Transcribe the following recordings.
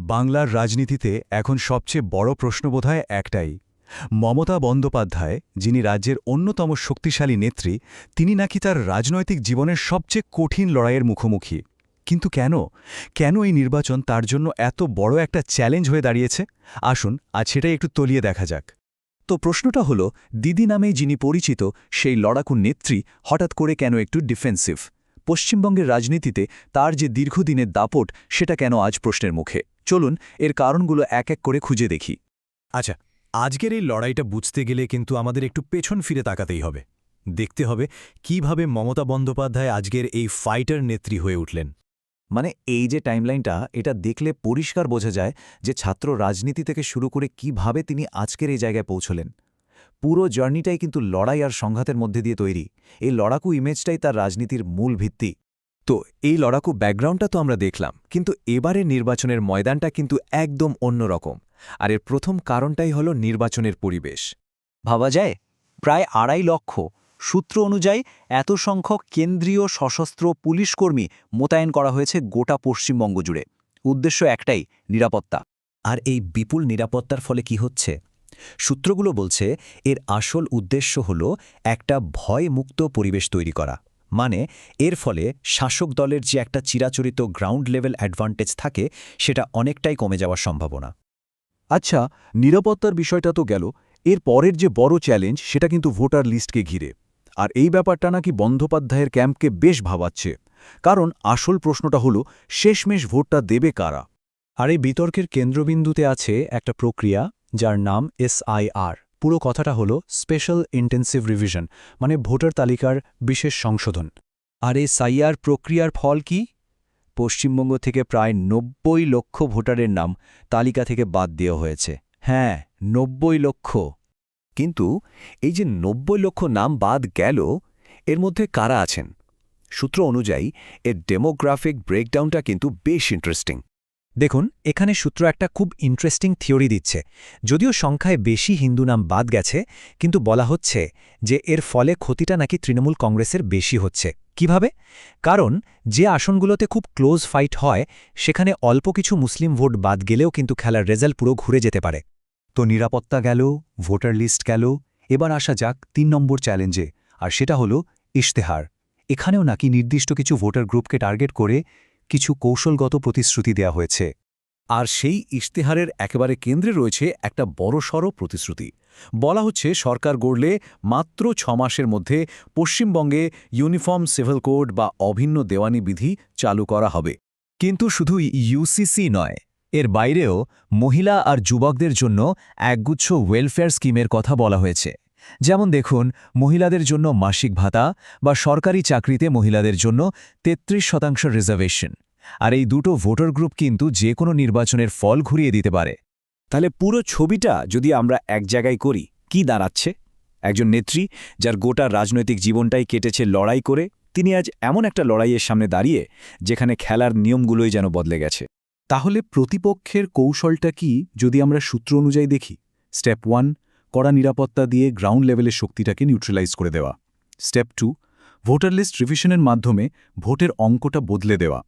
বাংলার রাজনীতিতে এখন সবচেয়ে বড় প্রশ্ন বোধহয় একটাই। মমতা বন্দ্যোপাধ্যায়, যিনি রাজ্যের অন্যতম শক্তিশালী নেত্রী, তিনি নাকি তার রাজনৈতিক জীবনের সবচেয়ে কঠিন লড়াইয়ের মুখোমুখি। কিন্তু কেন কেন এই নির্বাচন তার জন্য এত বড় একটা চ্যালেঞ্জ হয়ে দাঁড়িয়েছে? আসুন আজ সেটাই একটু তলিয়ে দেখা যাক। তো প্রশ্নটা হলো, দিদি নামেই যিনি পরিচিত সেই লড়াকু নেত্রী হঠাৎ করে কেন একটু ডিফেন্সিভ? পশ্চিমবঙ্গের রাজনীতিতে তার যে দীর্ঘদিনের দাপট, সেটা কেন আজ প্রশ্নের মুখে? চলুন এর কারণগুলো এক এক করে খুঁজে দেখি। আচ্ছা, আজকের এই লড়াইটা বুঝতে গেলে কিন্তু আমাদের একটু পেছন ফিরে তাকাতেই হবে। দেখতে হবে কিভাবে মমতা বন্দ্যোপাধ্যায় আজকের এই ফাইটার নেত্রী হয়ে উঠলেন। মানে এই যে টাইমলাইনটা, এটা দেখলে পরিষ্কার বোঝা যায় যে ছাত্র রাজনীতি থেকে শুরু করে কিভাবে তিনি আজকের এই জায়গায় পৌঁছলেন। পুরো জার্নিটাই কিন্তু লড়াই আর সংঘাতের মধ্যে দিয়ে তৈরি। এই লড়াকু ইমেজটাই তার রাজনীতির মূল ভিত্তি। তো এই লড়াকু ব্যাকগ্রাউন্ডটা তো আমরা দেখলাম, কিন্তু এবারের নির্বাচনের ময়দানটা কিন্তু একদম অন্যরকম। আর এর প্রথম কারণটাই হল নির্বাচনের পরিবেশ। ভাবা যায় প্রায় ২.৫ লক্ষ, সূত্র অনুযায়ী এত সংখ্যক কেন্দ্রীয় সশস্ত্র পুলিশকর্মী মোতায়েন করা হয়েছে গোটা পশ্চিমবঙ্গ জুড়ে। উদ্দেশ্য একটাই, নিরাপত্তা। আর এই বিপুল নিরাপত্তার ফলে কি হচ্ছে? সূত্রগুলো বলছে এর আসল উদ্দেশ্য হল একটা ভয়মুক্ত পরিবেশ তৈরি করা। মানে এর ফলে শাসক দলের যে একটা চিরাচরিত গ্রাউন্ড লেভেল অ্যাডভান্টেজ থাকে, সেটা অনেকটাই কমে যাওয়ার সম্ভাবনা। আচ্ছা, নিরাপত্তার বিষয়টা তো গেল, এর পরের যে বড় চ্যালেঞ্জ সেটা কিন্তু ভোটার লিস্টকে ঘিরে। আর এই ব্যাপারটা নাকি বন্দ্যোপাধ্যায়ের ক্যাম্পকে বেশ ভাবাচ্ছে। কারণ আসল প্রশ্নটা হলো, শেষমেশ ভোটটা দেবে কারা? আর এই বিতর্কের কেন্দ্রবিন্দুতে আছে একটা প্রক্রিয়া যার নাম SIR। পুরো কথাটা হলো স্পেশাল ইন্টেন্সিভ রিভিশন, মানে ভোটার তালিকার বিশেষ সংশোধন। আর এই SIR প্রক্রিয়ার ফল কি? পশ্চিমবঙ্গ থেকে প্রায় ৯০ লক্ষ ভোটারের নাম তালিকা থেকে বাদ দেওয়া হয়েছে। হ্যাঁ, ৯০ লক্ষ। কিন্তু এই যে ৯০ লক্ষ নাম বাদ গেল, এর মধ্যে কারা আছেন? সূত্র অনুযায়ী এর ডেমোগ্রাফিক ব্রেকডাউনটা কিন্তু বেশ ইন্টারেস্টিং। দেখুন, এখানে সূত্র একটা খুব ইন্টারেস্টিং থিওরি দিচ্ছে। যদিও সংখ্যায় বেশি হিন্দু নাম বাদ গেছে, কিন্তু বলা হচ্ছে যে এর ফলে ক্ষতিটা নাকি তৃণমূল কংগ্রেসের বেশি হচ্ছে। কিভাবে? কারণ যে আসনগুলোতে খুব ক্লোজ ফাইট হয়, সেখানে অল্প কিছু মুসলিম ভোট বাদ গেলেও কিন্তু খেলার রেজাল্ট পুরো ঘুরে যেতে পারে। তো নিরাপত্তা গেল, ভোটার লিস্ট গেল, এবার আসা যাক ৩ নম্বর চ্যালেঞ্জে, আর সেটা হলো ইশতেহার। এখানেও নাকি নির্দিষ্ট কিছু ভোটার গ্রুপকে টার্গেট করে কিছু কৌশলগত প্রতিশ্রুতি দেয়া হয়েছে। আর সেই ইশতেহারের একেবারে কেন্দ্রে রয়েছে একটা বড়সড় প্রতিশ্রুতি। বলা হচ্ছে সরকার গড়লে মাত্র ৬ মাসের মধ্যে পশ্চিমবঙ্গে ইউনিফর্ম সিভিল কোড বা অভিন্ন দেওয়ানি বিধি চালু করা হবে। কিন্তু শুধু ইউসিসি নয়, এর বাইরেও মহিলা আর যুবকদের জন্য একগুচ্ছ ওয়েলফেয়ার স্কিমের কথা বলা হয়েছে। যেমন দেখুন, মহিলাদের জন্য মাসিক ভাতা বা সরকারি চাকরিতে মহিলাদের জন্য ৩৩% রিজার্ভেশন। আর এই দুটো ভোটার গ্রুপ কিন্তু যে কোনো নির্বাচনের ফল ঘুরিয়ে দিতে পারে। তাহলে পুরো ছবিটা যদি আমরা এক জায়গায় করি, কি দাঁড়াচ্ছে? একজন নেত্রী যার গোটা রাজনৈতিক জীবনটাই কেটেছে লড়াই করে, তিনি আজ এমন একটা লড়াইয়ের সামনে দাঁড়িয়ে যেখানে খেলার নিয়মগুলোই যেন বদলে গেছে। তাহলে প্রতিপক্ষের কৌশলটা কি যদি আমরা সূত্র অনুযায়ী দেখি? স্টেপ 1, কড়া নিরাপত্তা দিয়ে গ্রাউন্ড লেভেলের শক্তিটাকে নিউট্রালাইজ করে দেওয়া। স্টেপ 2, ভোটার লিস্ট রিভিশনের মাধ্যমে ভোটের অঙ্কটা বদলে দেওয়া।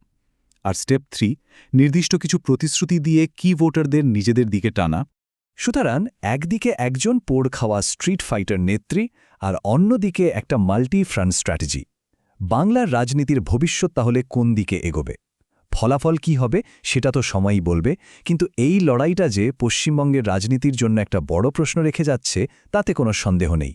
আর স্টেপ 3, নির্দিষ্ট কিছু প্রতিশ্রুতি দিয়ে কি ভোটারদের নিজেদের দিকে টানা। সুতরাং একদিকে একজন পোড় খাওয়া স্ট্রিট ফাইটার নেত্রী, আর অন্যদিকে একটা মাল্টি ফ্রন্ট স্ট্র্যাটেজি। বাংলার রাজনীতির ভবিষ্যৎ তাহলে কোন দিকে এগোবে? ফলাফল কি হবে সেটা তো সময়ই বলবে, কিন্তু এই লড়াইটা যে পশ্চিমবঙ্গের রাজনীতির জন্য একটা বড় প্রশ্ন রেখে যাচ্ছে, তাতে কোনো সন্দেহ নেই।